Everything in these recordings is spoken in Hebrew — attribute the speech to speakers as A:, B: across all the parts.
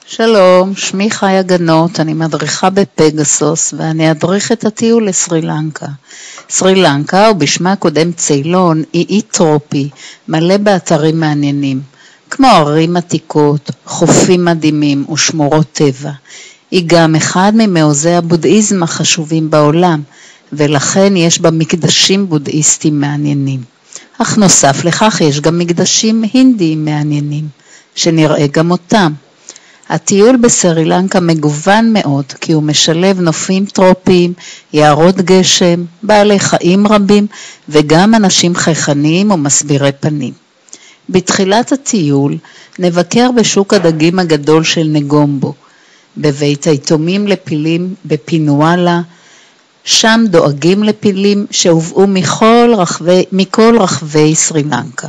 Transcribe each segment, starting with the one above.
A: שלום, שמי חיה גנות, אני מדריכה בפגסוס ואני אדריך את הטיול לסרי לנקה. סרי לנקה, או בשמה הקודם ציילון, היא אי טרופי, מלא באתרים מעניינים, כמו ערים עתיקות, חופים מדהימים ושמורות טבע. היא גם אחד ממעוזי הבודהיזם החשובים בעולם, ולכן יש בה מקדשים בודהיסטיים מעניינים. אך נוסף לכך יש גם מקדשים הינדיים מעניינים, שנראה גם אותם. הטיול בסרי לנקה מגוון מאוד, כי הוא משלב נופים טרופיים, יערות גשם, בעלי חיים רבים, וגם אנשים חייכניים ומסבירי פנים. בתחילת הטיול נבקר בשוק הדגים הגדול של נגומבו, בבית היתומים לפילים בפינואלה, שם דואגים לפילים שהובאו מכל רחבי סרי לנקה.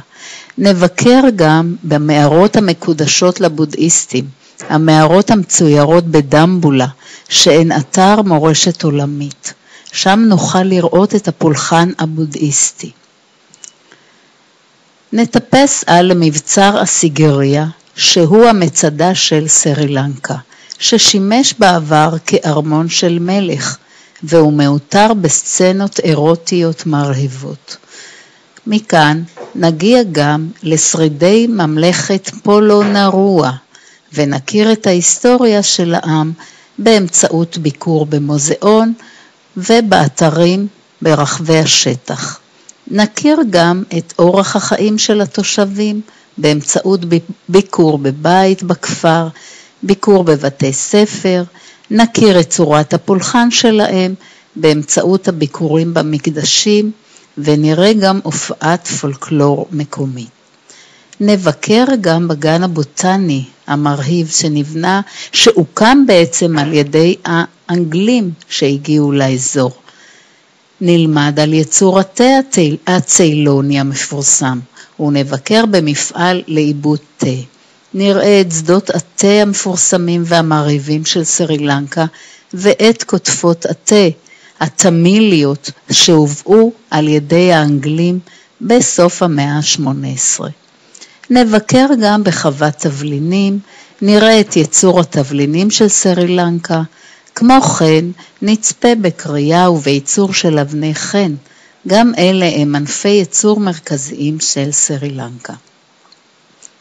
A: נבקר גם במערות המקודשות לבודהיסטים, המערות המצוירות בדמבולה, שהן אתר מורשת עולמית. שם נוכל לראות את הפולחן הבודהיסטי. נטפס על מבצר הסיגריה, שהוא המצדה של סרי לנקה, ששימש בעבר כארמון של מלך, והוא מאותר בסצנות אירוטיות מרהיבות. מכאן נגיע גם לשרידי ממלכת פולונרוע, ונכיר את ההיסטוריה של העם באמצעות ביקור במוזיאון ובאתרים ברחבי השטח. נכיר גם את אורח החיים של התושבים באמצעות ביקור בבית בכפר, ביקור בבתי ספר, נכיר את צורת הפולחן שלהם באמצעות הביקורים במקדשים, ונראה גם הופעת פולקלור מקומי. נבקר גם בגן הבוטני המרהיב שהוקם בעצם על ידי האנגלים שהגיעו לאזור. נלמד על יצור התה הציילוני המפורסם, ונבקר במפעל לעיבוד תה. נראה את שדות התה המפורסמים והמרהיבים של סרי לנקה, ואת כותפות התה, התמיליות שהובאו על ידי האנגלים בסוף המאה ה-18. נבקר גם בחוות תבלינים, נראה את יצור התבלינים של סרי לנקה, כמו כן נצפה בקריאה ובייצור של אבני חן, גם אלה הם ענפי ייצור מרכזיים של סרי לנקה.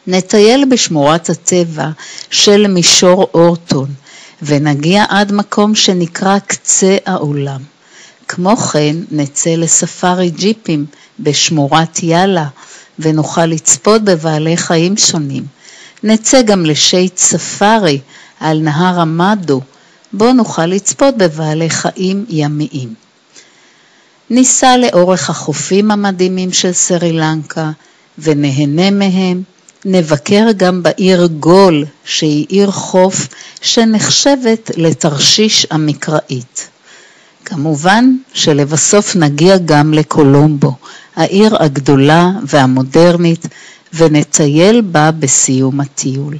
A: נטייל בשמורת הטבע של מישור אורטון, ונגיע עד מקום שנקרא קצה העולם. כמו כן נצא לספארי ג'יפים בשמורת יאלה, ונוכל לצפות בבעלי חיים שונים. נצא גם לשייט ספארי על נהר המדו, בו נוכל לצפות בבעלי חיים ימיים. ניסע לאורך החופים המדהימים של סרי לנקה, ונהנה מהם. נבקר גם בעיר גול, שהיא עיר חוף שנחשבת לתרשיש המקראית. כמובן שלבסוף נגיע גם לקולומבו, העיר הגדולה והמודרנית, ונטייל בה בסיום הטיול.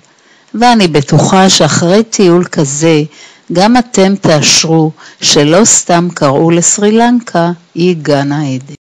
A: ואני בטוחה שאחרי טיול כזה, גם אתם תאשרו שלא סתם קראו לסרי לנקה, היא גן העדן.